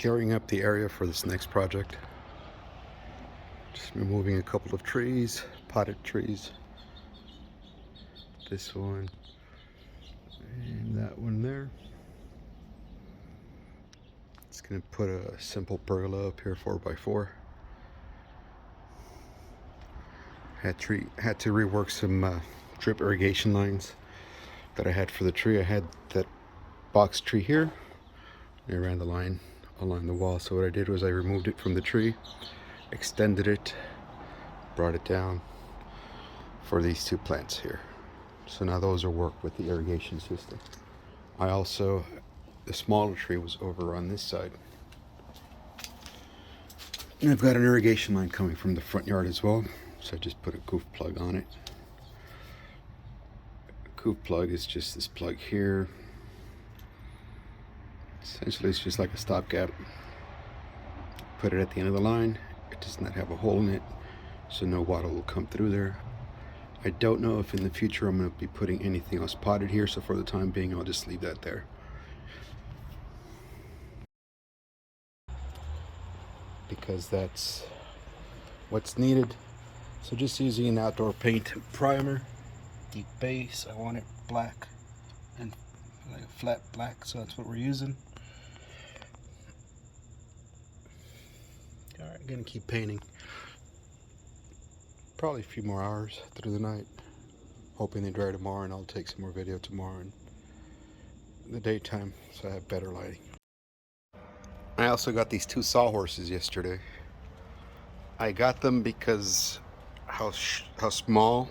clearing up the area for this next project. Just removing a couple of trees, potted trees. This one and that one there. It's gonna put a simple pergola up here, 4x4. Had to rework some drip irrigation lines that I had for the tree. I had that box tree here. I ran the line along the wall. So what I did was I removed it from the tree, extended it, brought it down for these two plants here. So now those are worked with the irrigation system. I also, the smaller tree was over on this side. And I've got an irrigation line coming from the front yard as well. So I just put a goof plug on it. A goof plug is just this plug here. Essentially it's just like a stopgap. Put it at the end of the line. It does not have a hole in it, so no water will come through there. I don't know if in the future I'm going to be putting anything else potted here, so for the time being I'll just leave that there. Because that's what's needed. So just using an outdoor paint primer, deep base. I want it black and like flat black, so that's what we're using. All right, gonna keep painting. Probably a few more hours through the night. Hoping they dry tomorrow, and I'll take some more video tomorrow in the daytime, so I have better lighting. I also got these two Sawhorses yesterday. I got them because how small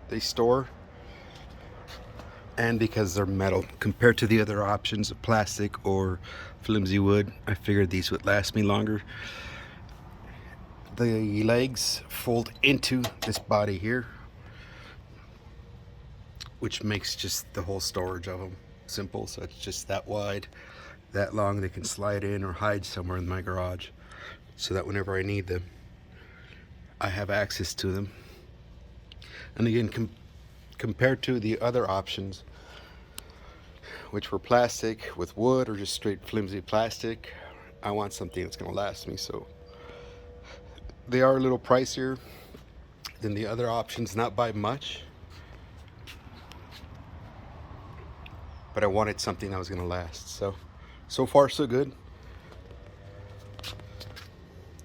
they store, and because they're metal compared to the other options of plastic or flimsy wood. I figured these would last me longer. The legs fold into this body here, which makes just the whole storage of them simple. So it's just that wide, that long. They can slide in or hide somewhere in my garage, so that whenever I need them, I have access to them. And again, compared to the other options, which were plastic with wood or just straight flimsy plastic, I want something that's going to last me. So they are a little pricier than the other options, not by much, but I wanted something that was going to last. So far so good.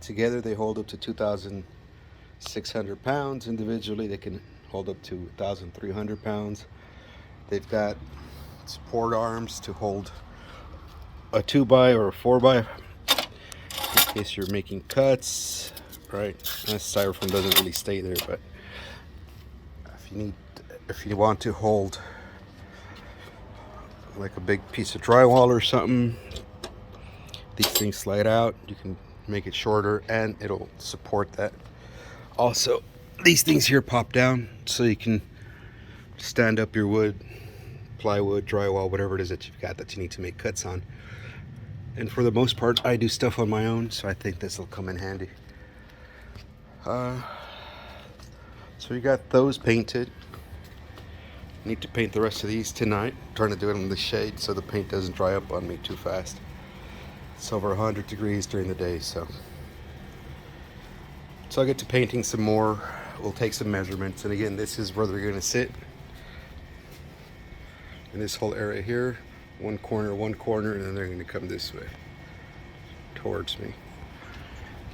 Together they hold up to 2,600 pounds. Individually they can hold up to 1,300 pounds. They've got support arms to hold a 2x or a 4x in case you're making cuts, right? And styrofoam doesn't really stay there, but if you want to hold like a big piece of drywall or something, these things slide out. You can make it shorter and it'll support that. Also, these things here pop down so you can stand up your wood, plywood, drywall, whatever it is that you've got that you need to make cuts on. And for the most part I do stuff on my own, so I think this will come in handy. So you got those painted. Need to paint the rest of these tonight. I'm trying to do it in the shade so the paint doesn't dry up on me too fast. It's over 100 degrees during the day, so I'll get to painting some more. We'll take some measurements, and again, this is where they're going to sit in this whole area here. One corner, and then they're going to come this way towards me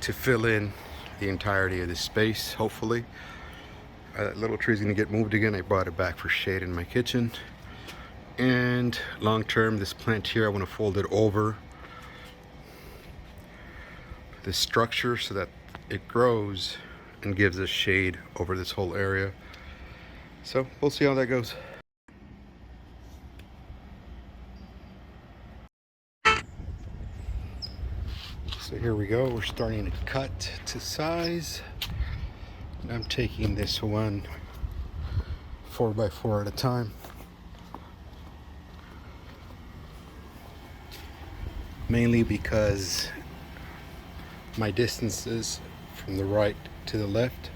to fill in the entirety of this space, hopefully. That little tree's going to get moved again. I brought it back for shade in my kitchen. And long term, this plant here, I want to fold it over the structure so that it grows and gives us shade over this whole area. So we'll see how that goes. So here we go. We're starting to cut to size. I'm taking this one 4x4 at a time. Mainly because my distances from the right to the left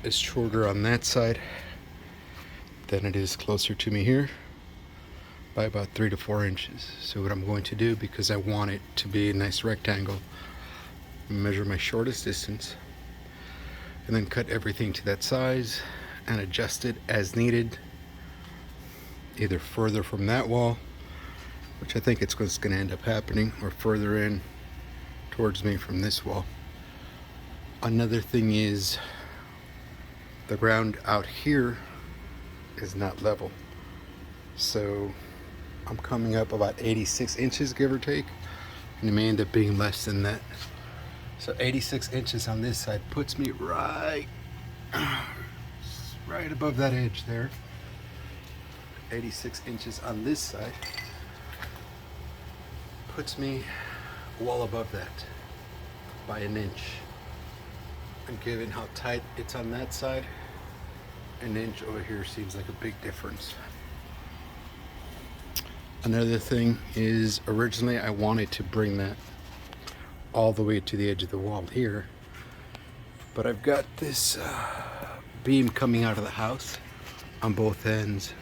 is shorter on that side than it is closer to me here. by about 3 to 4 inches. So what I'm going to do, because I want it to be a nice rectangle, measure my shortest distance and then cut everything to that size and adjust it as needed, either further from that wall, which I think it's what's going to end up happening, or further in towards me from this wall. Another thing is the ground out here is not level, so I'm coming up about 86 inches, give or take, and it may end up being less than that. So 86 inches on this side puts me right above that edge there. 86 inches on this side puts me well above that by an inch. And given how tight it's on that side, an inch over here seems like a big difference. Another thing is, originally I wanted to bring that all the way to the edge of the wall here, but I've got this beam coming out of the house on both ends.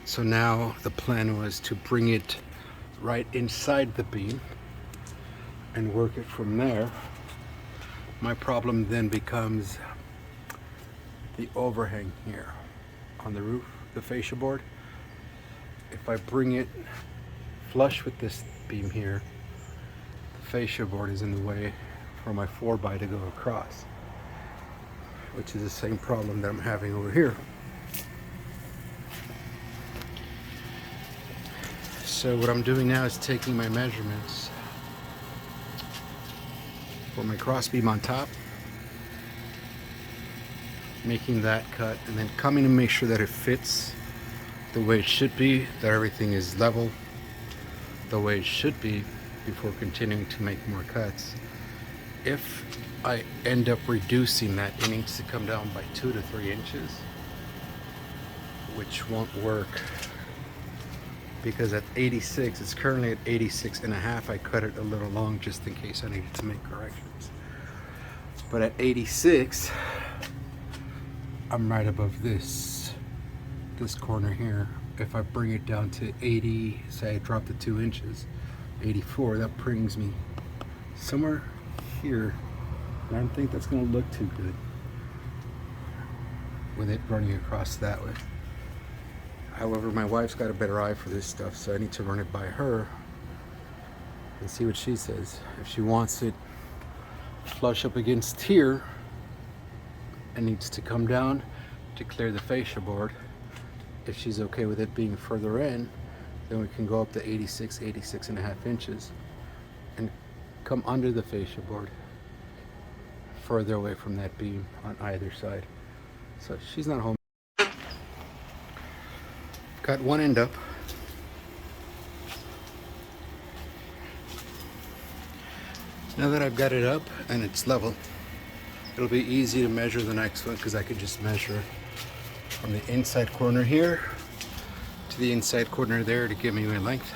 So now the plan was to bring it right inside the beam and work it from there. My problem then becomes the overhang here on the roof, the fascia board. If I bring it flush with this beam here, the fascia board is in the way for my 4x to go across, which is the same problem that I'm having over here. So what I'm doing now is taking my measurements for my cross beam on top, making that cut, and then coming to make sure that it fits the way it should be, that everything is level the way it should be before continuing to make more cuts. If I end up reducing that, it needs to come down by 2 to 3 inches, which won't work, because at 86, it's currently at 86 and a half. I cut it a little long just in case I needed to make corrections. But at 86, I'm right above this corner here. If I bring it down to 80, say I drop the 2 inches, 84, that brings me somewhere here. And I don't think that's going to look too good with it running across that way. However, my wife's got a better eye for this stuff, so I need to run it by her and see what she says. If she wants it flush up against here and needs to come down to clear the fascia board, if she's okay with it being further in, then we can go up to 86, 86 and a half inches and come under the fascia board further away from that beam on either side. So she's not home. Got one end up. Now that I've got it up and it's level, it'll be easy to measure the next one, because I could just measure from the inside corner here to the inside corner there to give me my length.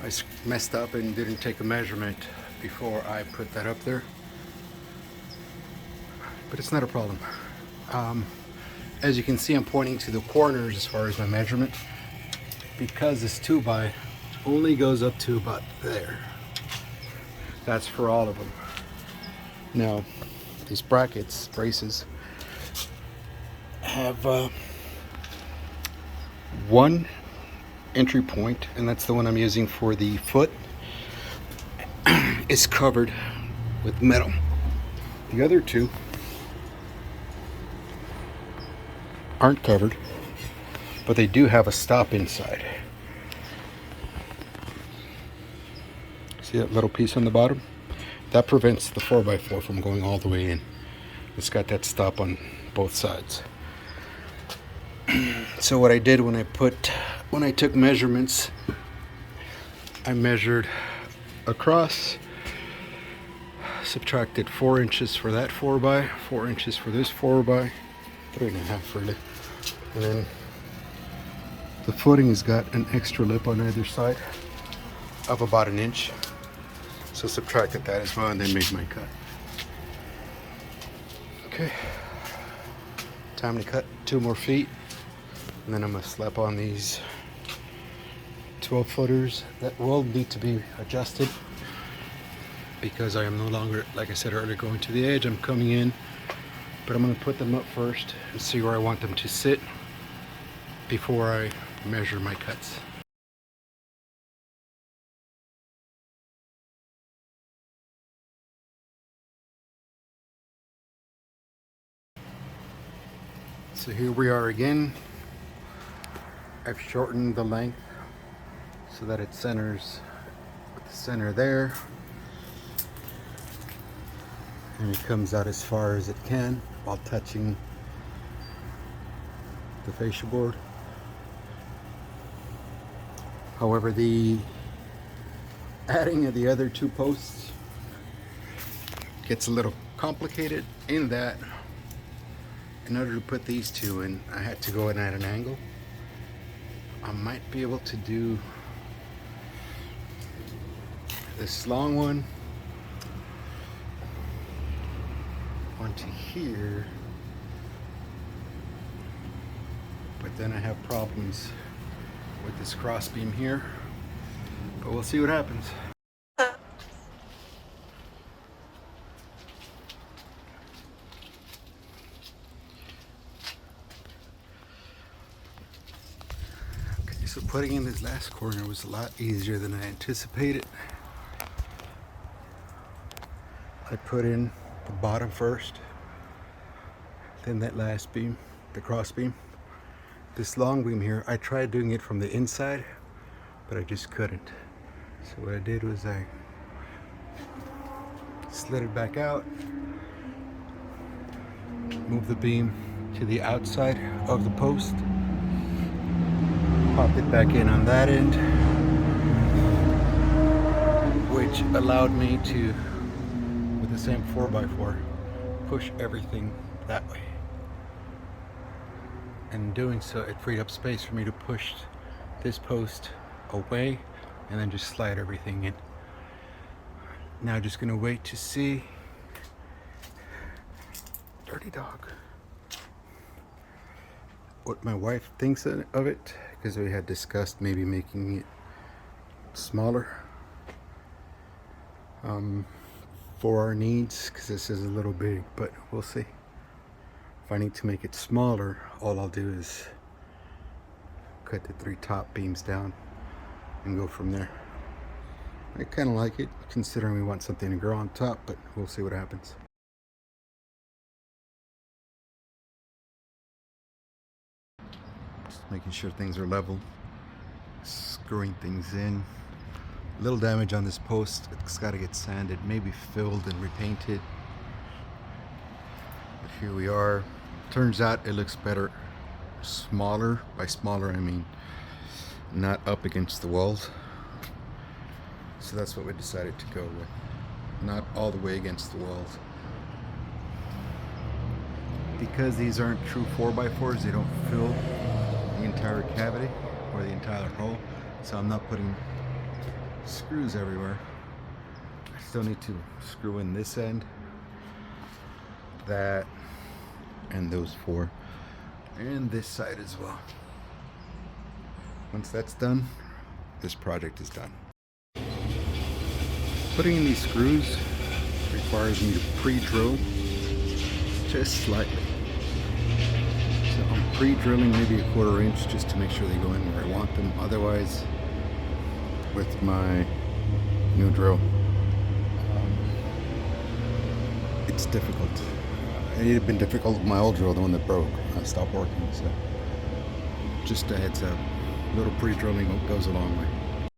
I messed up and didn't take a measurement before I put that up there, but it's not a problem. As you can see, I'm pointing to the corners as far as my measurement, because this 2x only goes up to about there. That's for all of them. Now, these braces have one entry point, and that's the one I'm using for the foot. It's covered with metal. The other two aren't covered, but they do have a stop inside. See that little piece on the bottom? That prevents the 4x4 from going all the way in. It's got that stop on both sides. So what I did when I took measurements, I measured across, subtracted 4 inches for that 4x, 4 inches for this 4x, 3.5 really, and then the footing has got an extra lip on either side of about an inch, so subtracted that as well and then made my cut. Okay, time to cut 2 more feet, and then I'm gonna slap on these 12 footers that will need to be adjusted because I am no longer, like I said earlier, going to the edge. I'm coming in, but I'm going to put them up first and see where I want them to sit before I measure my cuts. So here we are again. I've shortened the length so that it centers with the center there, and it comes out as far as it can while touching the fascia board. However, the adding of the other two posts gets a little complicated in that in order to put these two in, I had to go in at an angle. I might be able to do this long one onto here, but then I have problems with this cross beam here, but we'll see what happens. So putting in this last corner was a lot easier than I anticipated. I put in the bottom first, then that last beam, the cross beam. This long beam here, I tried doing it from the inside, but I just couldn't. So what I did was I slid it back out, moved the beam to the outside of the post, popped it back in on that end, which allowed me to, with the same 4x4, push everything that way. And in doing so, it freed up space for me to push this post away and then just slide everything in. Now just gonna wait to see, dirty dog, what my wife thinks of it, because we had discussed maybe making it smaller for our needs, because this is a little big, but we'll see. If I need to make it smaller, all I'll do is cut the 3 top beams down and go from there. I kind of like it, considering we want something to grow on top, but we'll see what happens. Just making sure things are level, screwing things in. Little damage on this post, it's got to get sanded, maybe filled and repainted. But here we are. Turns out it looks better smaller. By smaller I mean not up against the walls. So that's what we decided to go with. Not all the way against the walls. Because these aren't true 4x4s, they don't fill the entire cavity or the entire hole. So I'm not putting screws everywhere. I still need to screw in this end, that, and those 4, and this side as well. Once that's done, this project is done. Putting in these screws requires me to pre-drill just slightly. So I'm pre-drilling maybe a 1/4 inch just to make sure they go in where I want them. Otherwise, with my new drill, it's difficult. It had been difficult with my old drill, the one that broke. I stopped working, so just a heads up. A little pre-drilling goes a long way.